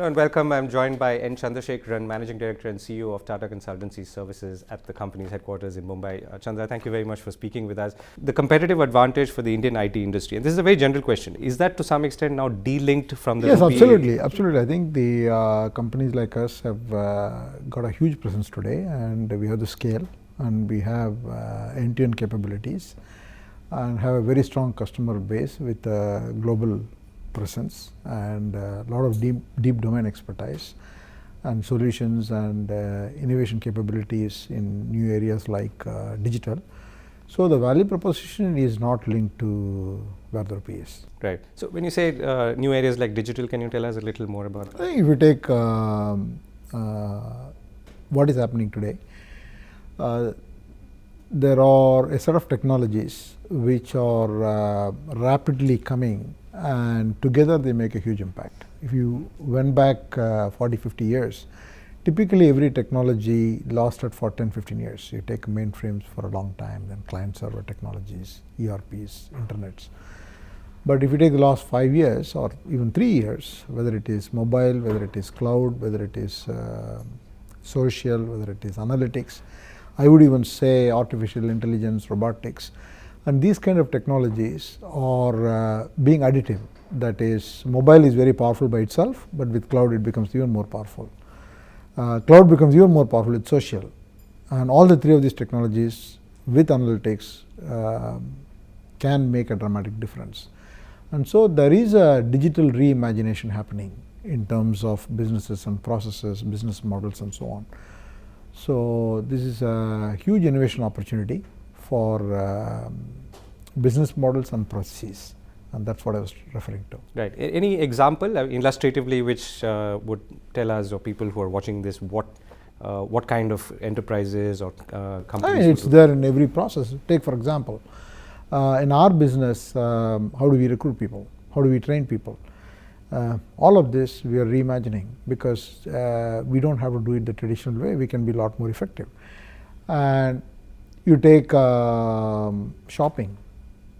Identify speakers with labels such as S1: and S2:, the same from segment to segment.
S1: Hello and welcome. I'm joined by N. Chandrasekaran, Managing Director and CEO of Tata Consultancy Services at the company's headquarters in Mumbai. Chandra, thank you very much for speaking with us. The competitive advantage for the Indian IT industry, and this is a very general question, is that to some extent now de-linked from the
S2: Yes,
S1: rupee?
S2: absolutely. I think the companies like us have got a huge presence today, and we have the scale, and we have end-to-end capabilities, and have a very strong customer base with global presence and a lot of deep domain expertise and solutions and innovation capabilities in new areas like digital. So the value proposition is not linked to where the rupee is.
S1: Right. So when you say new areas like digital, can you tell us a little more about that?
S2: If you take what is happening today, there are a set of technologies which are rapidly coming, and together they make a huge impact. If you went back 40-50 years, typically every technology lasted for 10-15 years. You take mainframes for a long time, then client server technologies, ERPs, internets. But if you take the last 5 years or even 3 years, whether it is mobile, whether it is cloud, whether it is social, whether it is analytics, I would even say artificial intelligence, robotics, and these kind of technologies are being additive. That is, mobile is very powerful by itself, but with cloud it becomes even more powerful. Cloud becomes even more powerful with social, and all the three of these technologies with analytics can make a dramatic difference. And so there is a digital reimagination happening in terms of businesses and processes, business models and so on. So this is a huge innovation opportunity for business models and processes, and that's what I was referring to.
S1: Right. Any example, illustratively, which would tell us or people who are watching this what kind of enterprises or companies?
S2: It's there in every process. Take for example, in our business, how do we recruit people? How do we train people? All of this we are reimagining, because we don't have to do it the traditional way. We can be a lot more effective. And you take shopping.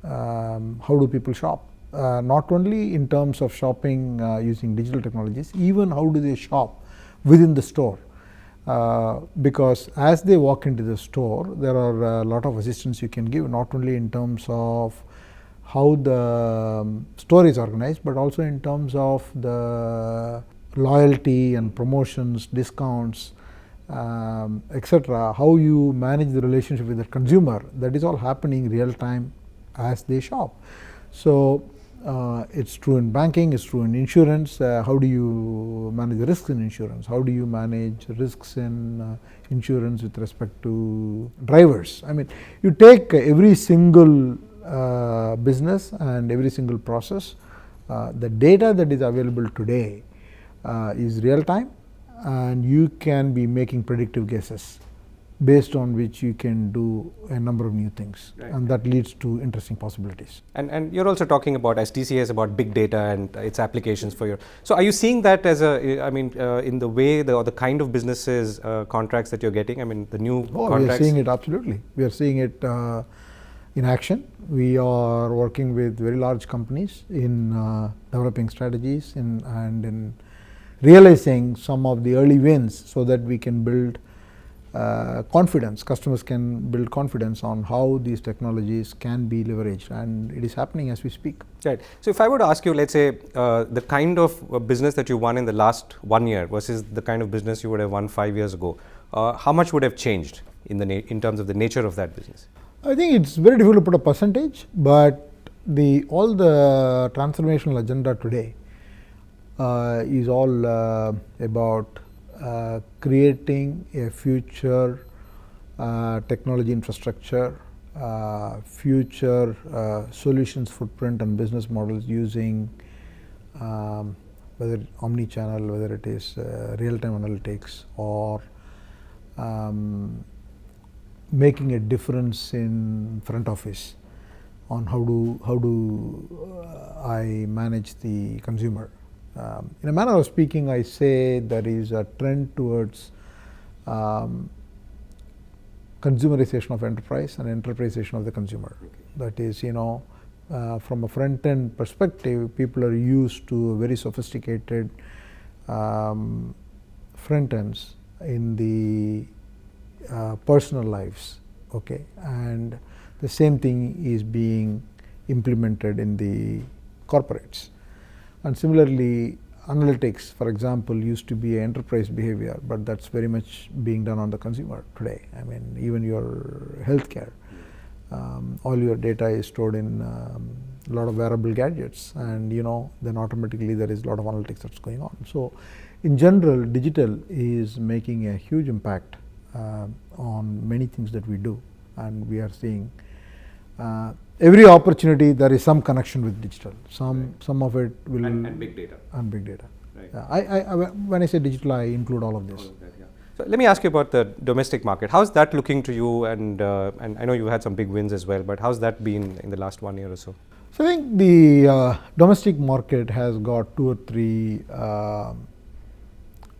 S2: How do people shop? Not only in terms of shopping using digital technologies, even how do they shop within the store? Because as they walk into the store, there are a lot of assistance you can give, not only in terms of how the store is organized, but also in terms of the loyalty and promotions, discounts, etc. How you manage the relationship with the consumer, that is all happening real time as they shop. So it's true in banking, it's true in insurance. How do you manage the risks in insurance? How do you manage risks in insurance with respect to drivers? I mean, you take every single business and every single process. The data that is available today is real time, and you can be making predictive guesses based on which you can do a number of new things, right, and that leads to interesting possibilities.
S1: And you're also talking about, as TCS, about big data and its applications for your. So are you seeing that as in the way or the kind of businesses contracts that you're getting? I mean, the new contracts.
S2: We are seeing it, absolutely. We are seeing it in action. We are working with very large companies in developing strategies and in realizing some of the early wins, so that we can build confidence. Customers can build confidence on how these technologies can be leveraged, and it is happening as we speak.
S1: Right. So if I were to ask you, let's say, the kind of business that you won in the last 1 year versus the kind of business you would have won 5 years ago, how much would have changed in terms of the nature of that business?
S2: I think it's very difficult to put a percentage, but all the transformational agenda today is all about creating a future technology infrastructure, future solutions footprint and business models using whether omni-channel, whether it is real-time analytics, or making a difference in front office on how do I manage the consumer. In a manner of speaking, I say there is a trend towards consumerisation of enterprise and enterprisation of the consumer. That is, from a front end perspective, people are used to very sophisticated front ends in the personal lives, okay, and the same thing is being implemented in the corporates. And similarly, analytics, for example, used to be enterprise behavior, but that's very much being done on the consumer today. I mean, even your healthcare, all your data is stored in a lot of wearable gadgets, and then automatically there is a lot of analytics that's going on. So in general, digital is making a huge impact on many things that we do, and we are seeing every opportunity there is some connection with digital. Some of it will
S1: and big data.
S2: And big data.
S1: Right.
S2: When I say digital, I include all of this.
S1: All of that, yeah. So let me ask you about the domestic market. How's that looking to you? And I know you had some big wins as well, but how's that been in the last 1 year or so?
S2: So I think the domestic market has got 2 or 3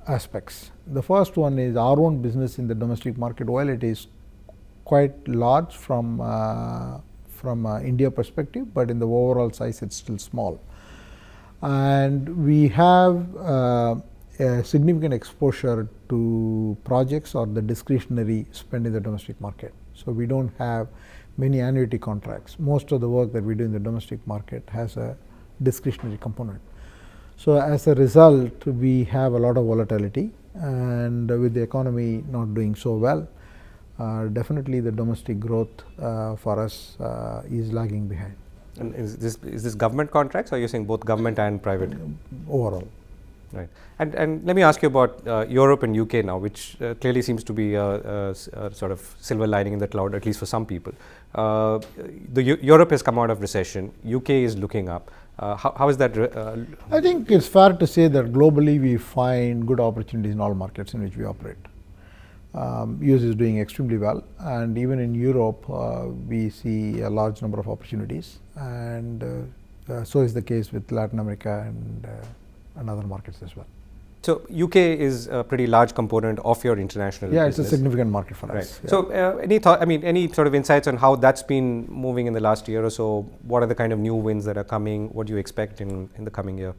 S2: aspects. The first one is our own business in the domestic market. While it is quite large from India perspective, but in the overall size it's still small, and we have a significant exposure to projects or the discretionary spend in the domestic market. So we don't have many annuity contracts. Most of the work that we do in the domestic market has a discretionary component. So as a result, we have a lot of volatility, and with the economy not doing so well, definitely the domestic growth for us is lagging behind.
S1: And is this government contracts, or you're saying both government and private?
S2: Overall.
S1: Right. And let me ask you about Europe and UK now, which clearly seems to be a sort of silver lining in the cloud, at least for some people. Europe has come out of recession. UK is looking up. How is that?
S2: I think it's fair to say that globally we find good opportunities in all markets in which we operate. US is doing extremely well, and even in Europe we see a large number of opportunities, and so is the case with Latin America and other markets as well.
S1: So UK is a pretty large component of your international business.
S2: It's a significant market for us.
S1: Yeah. So any thought, any sort of insights on how that's been moving in the last year or so? What are the kind of new wins that are coming? What do you expect in the coming year?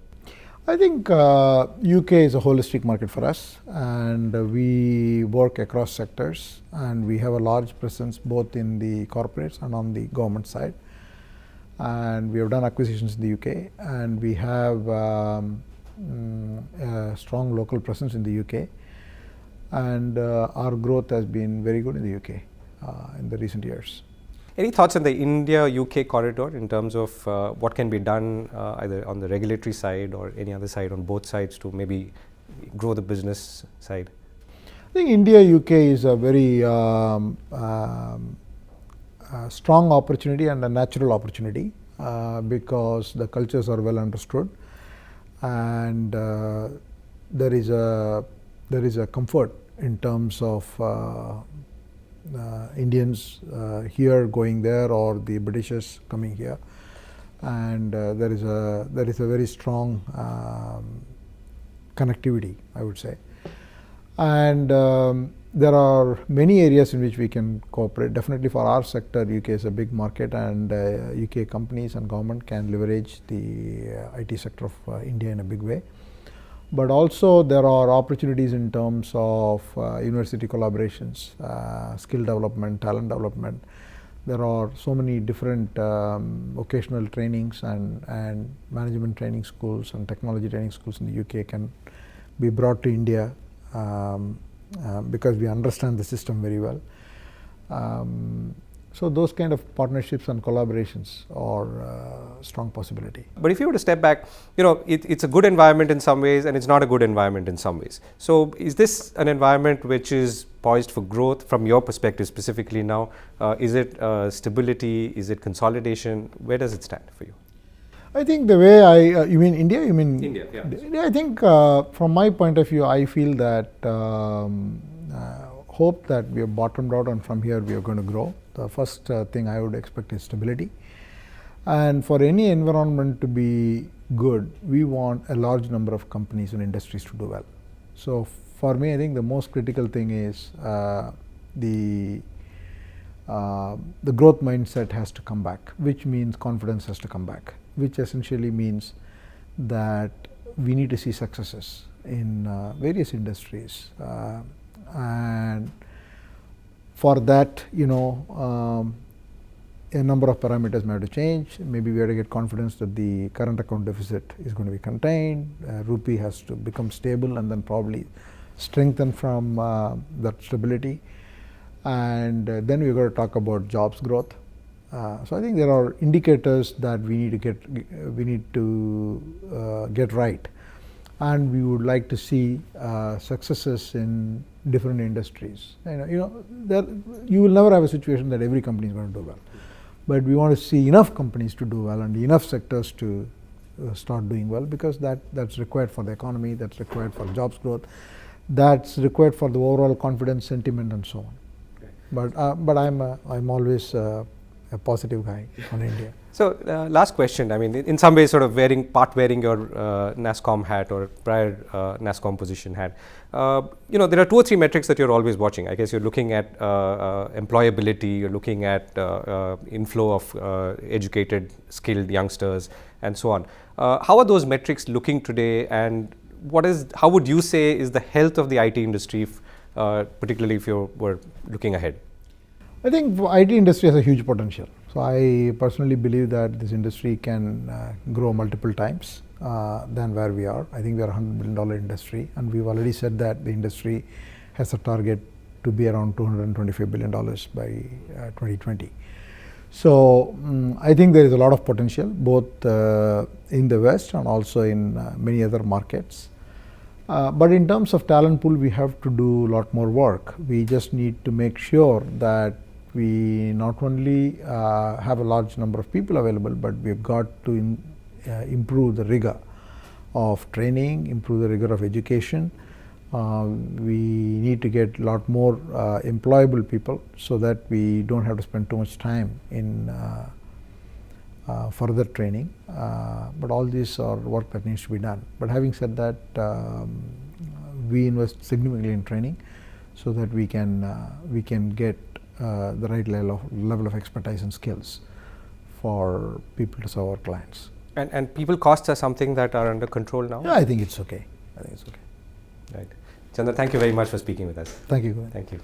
S2: I think UK is a holistic market for us, and we work across sectors, and we have a large presence both in the corporates and on the government side. And we have done acquisitions in the UK, and we have a strong local presence in the UK, and our growth has been very good in the UK in the recent years.
S1: Any thoughts on the India-UK corridor in terms of what can be done either on the regulatory side or any other side, on both sides, to maybe grow the business side?
S2: I think India-UK is a very strong opportunity and a natural opportunity because the cultures are well understood, and there is a comfort in terms of Indians here going there, or the Britishers coming here, and there is a very strong connectivity, I would say, and there are many areas in which we can cooperate. Definitely for our sector, UK is a big market, and UK companies and government can leverage the IT sector of India in a big way. But also there are opportunities in terms of university collaborations, skill development, talent development. There are so many different vocational trainings and management training schools and technology training schools in the UK can be brought to India because we understand the system very well. So those kind of partnerships and collaborations are a strong possibility.
S1: But if you were to step back, it's a good environment in some ways, and it's not a good environment in some ways. So is this an environment which is poised for growth from your perspective specifically now? Is it stability? Is it consolidation? Where does it stand for you?
S2: I think the way you mean India? You mean
S1: India, yeah.
S2: I think from my point of view, I feel that hope that we have bottomed out, and from here we are going to grow. The first thing I would expect is stability, and for any environment to be good, we want a large number of companies and industries to do well. So for me, I think the most critical thing is the growth mindset has to come back, which means confidence has to come back, which essentially means that we need to see successes. in various industries, and for that, a number of parameters may have to change. Maybe we have to get confidence that the current account deficit is going to be contained. Rupee has to become stable and then probably strengthen from that stability. And then we've got to talk about jobs growth. So I think there are indicators that we need to get right, and we would like to see successes in different industries. You will never have a situation that every company is going to do well, but we want to see enough companies to do well and enough sectors to start doing well, because that's required for the economy, that's required for jobs growth, that's required for the overall confidence, sentiment, and so on. But I'm always a positive guy on India.
S1: So last question. I mean, in some ways, sort of wearing your NASSCOM hat or prior NASSCOM position hat. There are 2 or 3 metrics that you're always watching. I guess you're looking at employability, you're looking at inflow of educated, skilled youngsters, and so on. How are those metrics looking today, and how would you say is the health of the IT industry, particularly if you were looking ahead?
S2: I think IT industry has a huge potential. So I personally believe that this industry can grow multiple times than where we are. I think we are a $100 billion industry, and we've already said that the industry has a target to be around $225 billion by 2020. So I think there is a lot of potential, both in the West and also in many other markets. But in terms of talent pool, we have to do a lot more work. We just need to make sure that we not only have a large number of people available, but we've got to improve the rigor of training, improve the rigor of education. We need to get a lot more employable people so that we don't have to spend too much time in further training. But all these are work that needs to be done. But having said that, we invest significantly in training so that we can get the right level of expertise and skills for people to serve our clients.
S1: And people costs are something that are under control now?
S2: Yeah, I think it's okay.
S1: Right. Chandra, thank you very much for speaking with us.
S2: Thank you.
S1: Thank you.